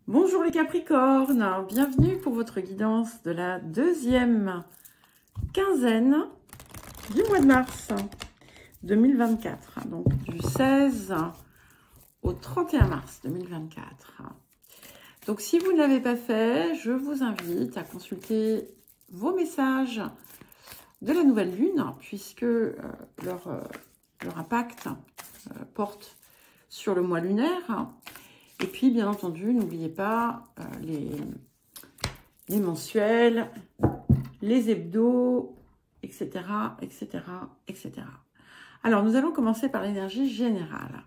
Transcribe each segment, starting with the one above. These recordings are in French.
Bonjour les Capricornes, bienvenue pour votre guidance de la deuxième quinzaine du mois de mars 2024, donc du 16 au 31 mars 2024. Donc si vous ne l'avez pas fait, je vous invite à consulter vos messages de la nouvelle lune, puisque leur impact porte sur le mois lunaire. Et puis, bien entendu, n'oubliez pas les mensuels, les hebdos, etc., etc., etc. Alors, nous allons commencer par l'énergie générale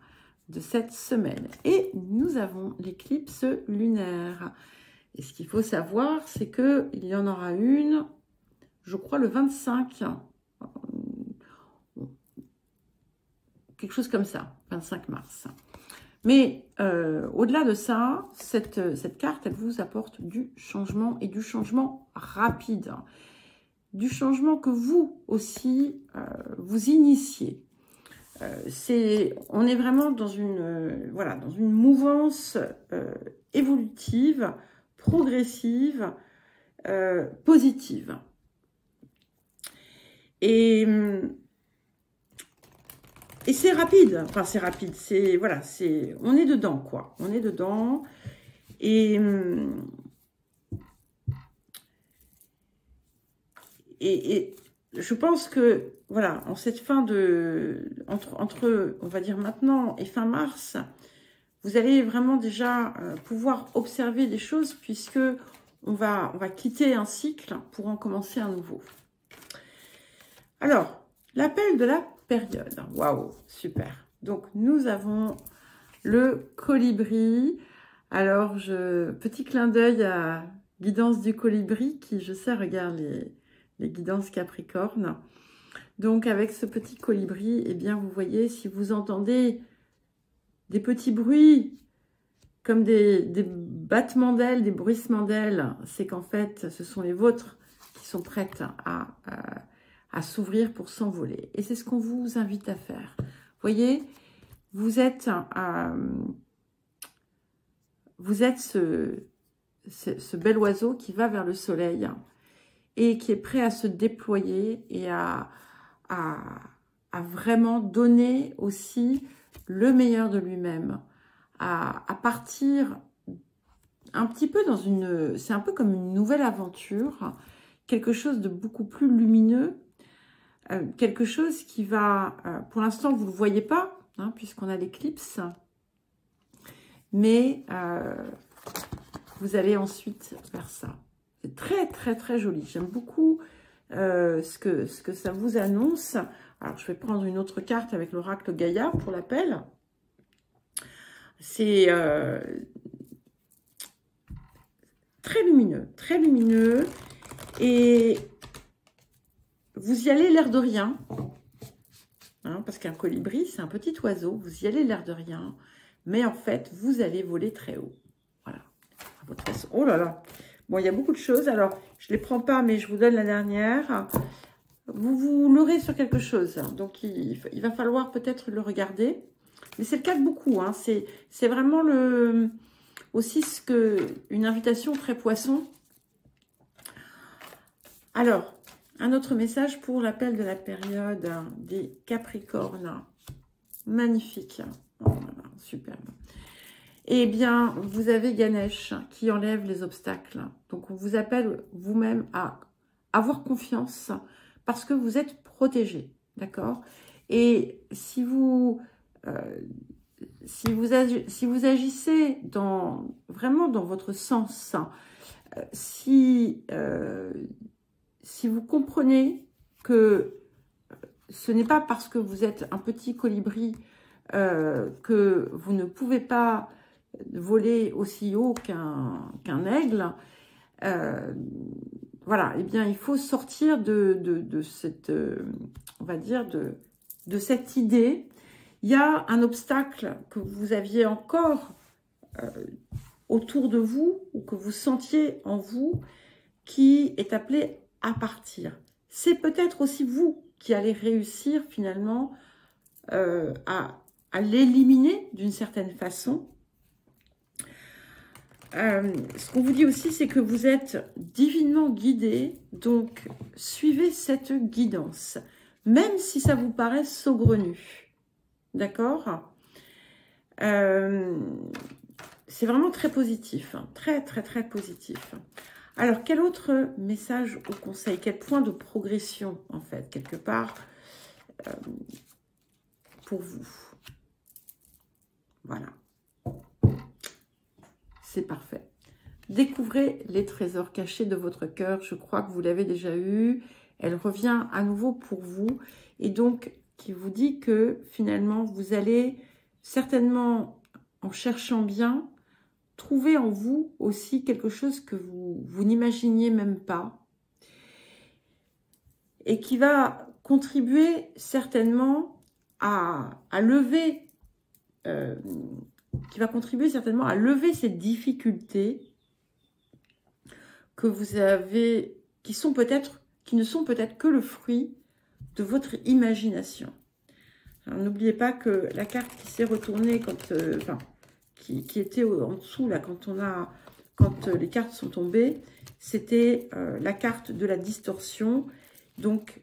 de cette semaine. Et nous avons l'éclipse lunaire. Et ce qu'il faut savoir, c'est qu'il y en aura une, je crois, le 25, quelque chose comme ça, 25 mars. Mais au-delà de ça, cette carte, elle vous apporte du changement et du changement rapide. Du changement que vous aussi, vous initiez. On est vraiment dans dans une mouvance évolutive, progressive, positive. Et c'est rapide, enfin c'est rapide, on est dedans quoi, on est dedans et je pense que voilà, en cette fin de entre on va dire maintenant et fin mars, vous allez vraiment déjà pouvoir observer des choses puisque on va quitter un cycle pour en commencer un nouveau. Alors, l'appel de la période. Waouh, super. Donc, nous avons le colibri. Alors, petit clin d'œil à guidance du colibri qui, je sais, regarde les guidances Capricorne. Donc, avec ce petit colibri, eh bien, vous voyez, si vous entendez des petits bruits comme des battements d'ailes, des bruissements d'ailes, c'est qu'en fait, ce sont les vôtres qui sont prêtes à s'ouvrir pour s'envoler. Et c'est ce qu'on vous invite à faire. Vous voyez, vous êtes ce bel oiseau qui va vers le soleil et qui est prêt à se déployer et à vraiment donner aussi le meilleur de lui-même, à partir un petit peu dans c'est un peu comme une nouvelle aventure, quelque chose de beaucoup plus lumineux, quelque chose qui va, pour l'instant, vous ne le voyez pas, hein, puisqu'on a l'éclipse, mais vous allez ensuite faire ça. C'est très, très, très joli. J'aime beaucoup ce que ça vous annonce. Alors, je vais prendre une autre carte avec l'oracle Gaïa pour l'appel. C'est très lumineux, et vous y allez l'air de rien, hein, parce qu'un colibri, c'est un petit oiseau, vous y allez l'air de rien, mais en fait, vous allez voler très haut. Voilà. À votre façon. Oh là là. Bon, il y a beaucoup de choses. Alors, je ne les prends pas, mais je vous donne la dernière. Vous l'aurez sur quelque chose. Donc, il va falloir peut-être le regarder. Mais c'est le cas de beaucoup. Hein. C'est vraiment aussi une invitation très poisson. Alors, un autre message pour l'appel de la période des Capricornes. Magnifique. Oh, voilà, superbe. Eh bien, vous avez Ganesh qui enlève les obstacles. Donc, on vous appelle vous-même à avoir confiance parce que vous êtes protégé. D'accord? Et si vous agissez vraiment dans votre sens, si vous comprenez que ce n'est pas parce que vous êtes un petit colibri que vous ne pouvez pas voler aussi haut qu'un aigle, voilà, eh bien, il faut sortir de cette, on va dire, de cette idée. Il y a un obstacle que vous aviez encore autour de vous, ou que vous sentiez en vous, qui est appelé à partir. C'est peut-être aussi vous qui allez réussir finalement à l'éliminer d'une certaine façon. Ce qu'on vous dit aussi, c'est que vous êtes divinement guidé, donc suivez cette guidance, même si ça vous paraît saugrenu, d'accord? C'est vraiment très positif, hein, très, très, très positif. Alors, quel autre message ou conseil, quel point de progression, en fait, quelque part, pour vous? Voilà. C'est parfait. Découvrez les trésors cachés de votre cœur. Je crois que vous l'avez déjà eu. Elle revient à nouveau pour vous. Et donc, qui vous dit que finalement, vous allez certainement, en cherchant bien, trouver en vous aussi quelque chose que vous n'imaginiez même pas. Et qui va contribuer certainement à lever... qui va contribuer certainement à lever ces difficultés que vous avez, qui ne sont peut-être que le fruit de votre imagination. N'oubliez pas que la carte qui s'est retournée quand, qui était en dessous là, quand les cartes sont tombées, c'était la carte de la distorsion. Donc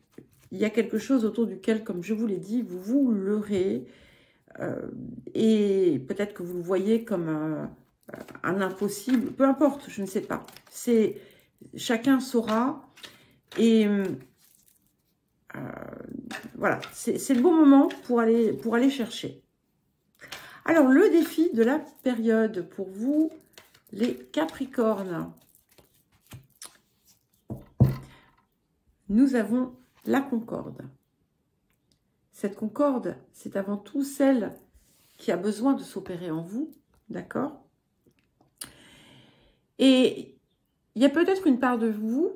il y a quelque chose autour duquel, comme je vous l'ai dit, vous vous leurrez. Et peut-être que vous le voyez comme un impossible, peu importe, je ne sais pas. Chacun saura. Et voilà, c'est le bon moment pour aller chercher. Alors, le défi de la période pour vous, les Capricornes. Nous avons la concorde. Cette concorde, c'est avant tout celle qui a besoin de s'opérer en vous, d'accord? Et il y a peut-être une part de vous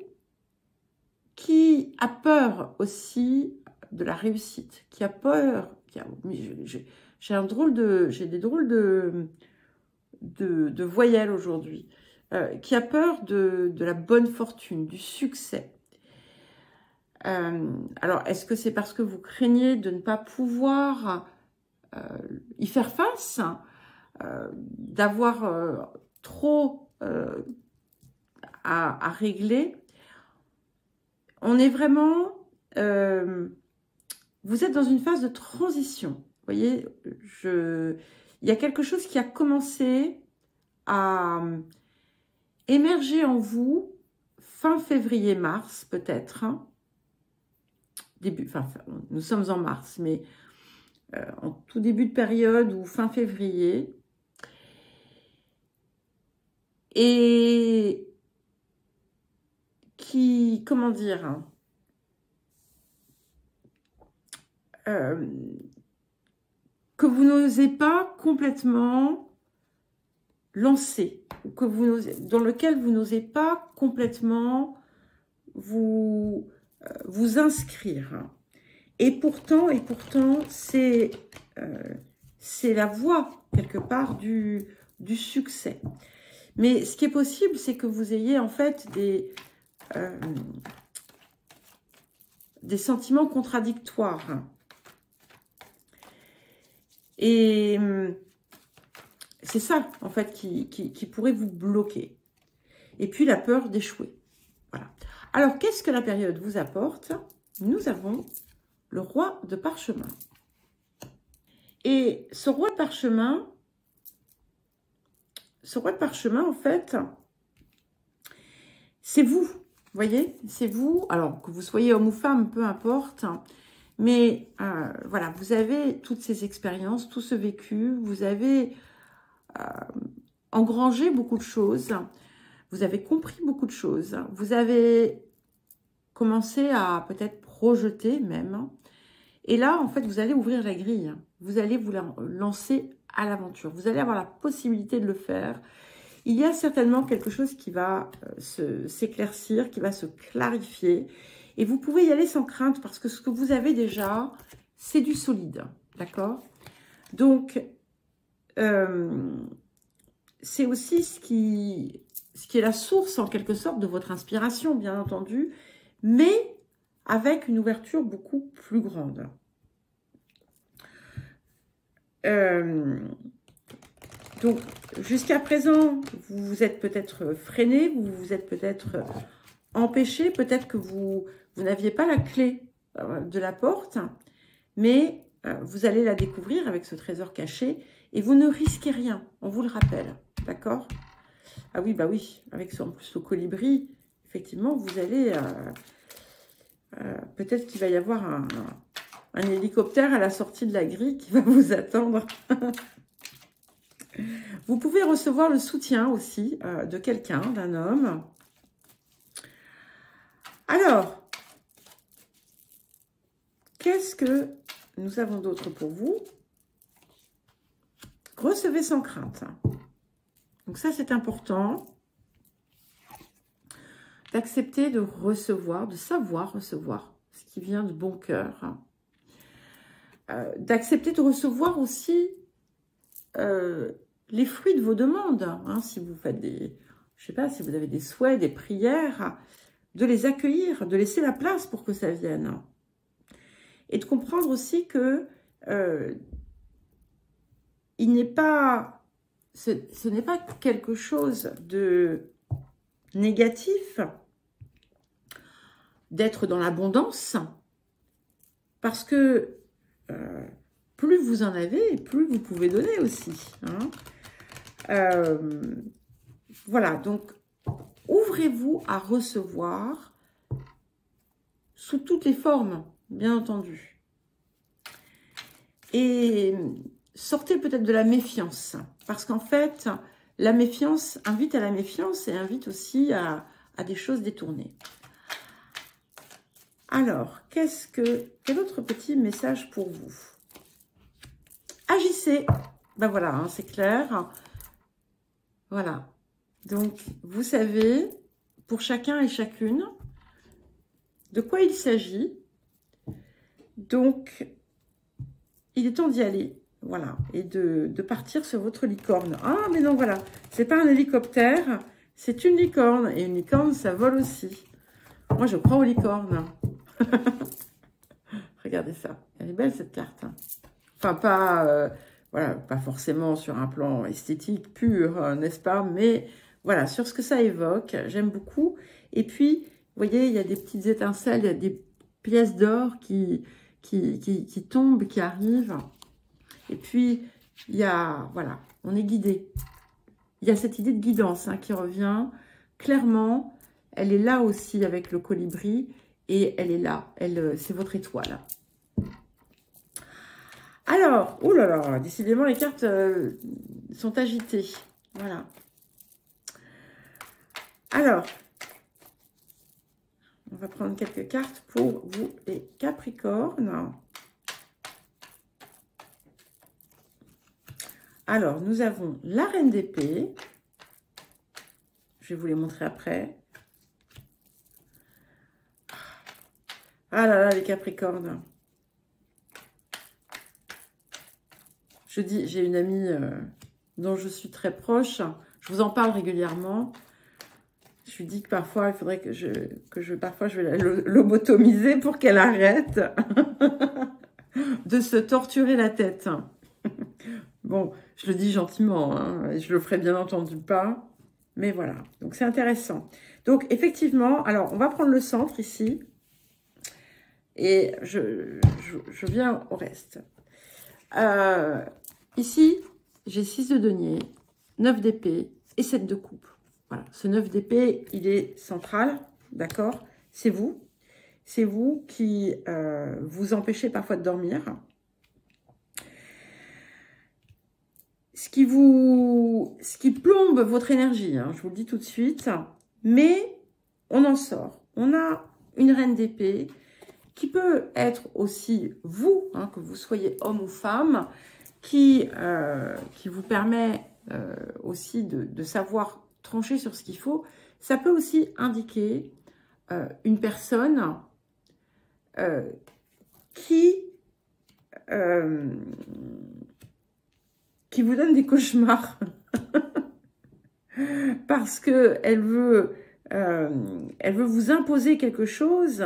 qui a peur aussi de la réussite, qui a peur, j'ai des drôles de voyelles aujourd'hui, qui a peur de la bonne fortune, du succès. Alors, est-ce que c'est parce que vous craignez de ne pas pouvoir y faire face, d'avoir trop à régler? On est vraiment... vous êtes dans une phase de transition. Vous voyez, il y a quelque chose qui a commencé à émerger en vous fin février-mars, peut-être, hein. Nous sommes en mars, mais en tout début de période ou fin février. Et qui, comment dire, hein, que vous n'osez pas complètement lancer, ou dans lequel vous n'osez pas complètement vous inscrire. Et pourtant, c'est la voie, quelque part, du succès. Mais ce qui est possible, c'est que vous ayez, en fait, des sentiments contradictoires. Et c'est ça, en fait, qui pourrait vous bloquer. Et puis, la peur d'échouer. Voilà. Alors, qu'est-ce que la période vous apporte? Nous avons le roi de parchemin. Et ce roi de parchemin, en fait, c'est vous. Vous voyez, c'est vous. Alors, que vous soyez homme ou femme, peu importe. Mais voilà, vous avez toutes ces expériences, tout ce vécu. Vous avez engrangé beaucoup de choses. Vous avez compris beaucoup de choses. Vous avez commencé à peut-être projeter même. Et là, en fait, vous allez ouvrir la grille. Vous allez vous lancer à l'aventure. Vous allez avoir la possibilité de le faire. Il y a certainement quelque chose qui va s'éclaircir, qui va se clarifier. Et vous pouvez y aller sans crainte parce que ce que vous avez déjà, c'est du solide. D'accord? Donc, c'est aussi ce qui est la source, en quelque sorte, de votre inspiration, bien entendu, mais avec une ouverture beaucoup plus grande. Donc, jusqu'à présent, vous vous êtes peut-être freiné, vous vous êtes peut-être empêché, peut-être que vous n'aviez pas la clé de la porte, mais vous allez la découvrir avec ce trésor caché et vous ne risquez rien, on vous le rappelle, d'accord? Ah oui, bah oui, avec en plus le colibri, effectivement, vous allez... peut-être qu'il va y avoir un hélicoptère à la sortie de la grille qui va vous attendre. Vous pouvez recevoir le soutien aussi de quelqu'un, d'un homme. Alors, qu'est-ce que nous avons d'autre pour vous? Recevez sans crainte. Donc ça, c'est important d'accepter de recevoir, de savoir recevoir ce qui vient de bon cœur. D'accepter de recevoir aussi les fruits de vos demandes. Hein, si vous faites des, je sais pas, si vous avez des souhaits, des prières, de les accueillir, de laisser la place pour que ça vienne. Et de comprendre aussi que il n'est pas, ce n'est pas quelque chose de négatif d'être dans l'abondance, parce que plus vous en avez, plus vous pouvez donner aussi. Hein. Voilà, donc ouvrez-vous à recevoir sous toutes les formes, bien entendu. Et sortez peut-être de la méfiance, parce qu'en fait, la méfiance invite à la méfiance et invite aussi à des choses détournées. Alors, quel autre petit message pour vous? Agissez. Ben voilà, hein, c'est clair. Voilà. Donc, vous savez, pour chacun et chacune, de quoi il s'agit. Donc, il est temps d'y aller. Voilà. Et de partir sur votre licorne. Ah, mais non, voilà. C'est pas un hélicoptère, c'est une licorne. Et une licorne, ça vole aussi. Moi, je crois aux licornes. Regardez ça. Elle est belle, cette carte. Enfin, pas, voilà, pas forcément sur un plan esthétique pur, n'est-ce pas? Mais voilà, sur ce que ça évoque, j'aime beaucoup. Et puis, vous voyez, il y a des petites étincelles, il y a des pièces d'or qui tombent, qui arrivent. Et puis, il y a, voilà, on est guidé. Il y a cette idée de guidance hein, qui revient clairement. Elle est là aussi avec le colibri. Et elle est là, c'est votre étoile. Alors, oh là là, décidément les cartes sont agitées. Voilà. Alors, on va prendre quelques cartes pour vous les Capricornes. Alors, nous avons la Reine d'épée. Je vais vous les montrer après. Ah là là, les Capricornes. Je dis, j'ai une amie dont je suis très proche. Je vous en parle régulièrement. Je lui dis que parfois, il faudrait parfois, je vais la lobotomiser pour qu'elle arrête de se torturer la tête. Bon, je le dis gentiment, hein, et je le ferai bien entendu pas. Mais voilà, donc c'est intéressant. Donc, effectivement, alors, on va prendre le centre ici. Et je viens au reste. Ici, j'ai 6 de denier, 9 d'épée et 7 de coupe. Voilà, ce 9 d'épée, il est central, d'accord? C'est vous. C'est vous qui vous empêchez parfois de dormir. Ce qui plombe votre énergie, hein, je vous le dis tout de suite. Mais on en sort. On a une reine d'épée qui peut être aussi vous, hein, que vous soyez homme ou femme, qui vous permet aussi de savoir trancher sur ce qu'il faut. Ça peut aussi indiquer une personne qui vous donne des cauchemars parce que elle veut vous imposer quelque chose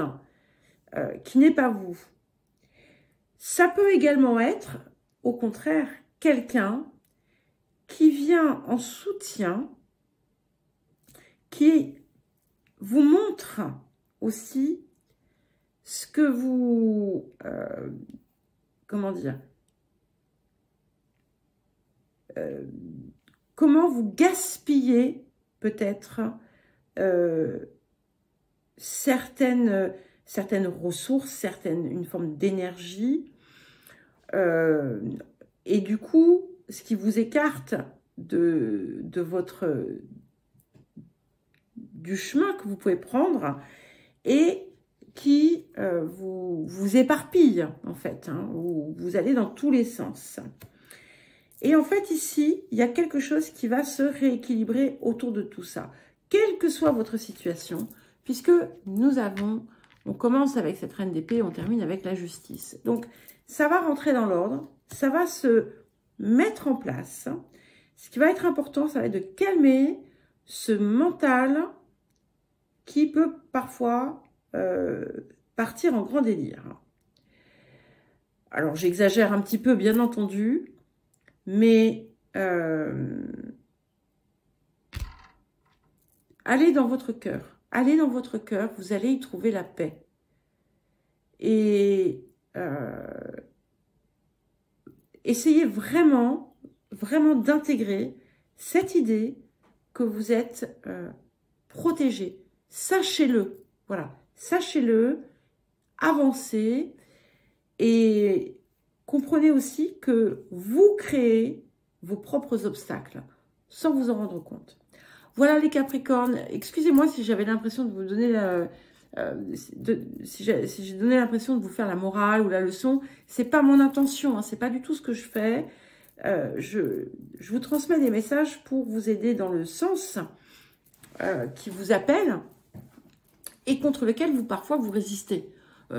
qui n'est pas vous. Ça peut également être, au contraire, quelqu'un qui vient en soutien, qui vous montre aussi ce que vous, comment dire, comment vous gaspillez peut-être certaines ressources, une forme d'énergie, et du coup, ce qui vous écarte du chemin que vous pouvez prendre et qui vous éparpille, en fait, hein, où vous allez dans tous les sens. Et en fait, ici, il y a quelque chose qui va se rééquilibrer autour de tout ça, quelle que soit votre situation, puisque on commence avec cette reine d'épée, on termine avec la justice. Donc, ça va rentrer dans l'ordre, ça va se mettre en place. Ce qui va être important, ça va être de calmer ce mental qui peut parfois partir en grand délire. Alors, j'exagère un petit peu, bien entendu, mais allez dans votre cœur. Allez dans votre cœur, vous allez y trouver la paix. Et essayez vraiment, vraiment d'intégrer cette idée que vous êtes protégé. Sachez-le, voilà, sachez-le, avancez et comprenez aussi que vous créez vos propres obstacles sans vous en rendre compte. Voilà les Capricornes, excusez-moi si j'avais l'impression de vous donner si j'ai donné l'impression de vous faire la morale ou la leçon, c'est pas mon intention, hein, c'est pas du tout ce que je fais. Je vous transmets des messages pour vous aider dans le sens qui vous appelle et contre lequel parfois vous résistez.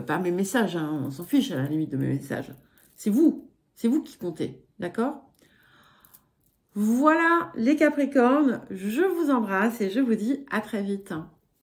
Pas mes messages, hein, on s'en fiche à la limite de mes messages. C'est vous qui comptez, d'accord? Voilà les Capricornes, je vous embrasse et je vous dis à très vite.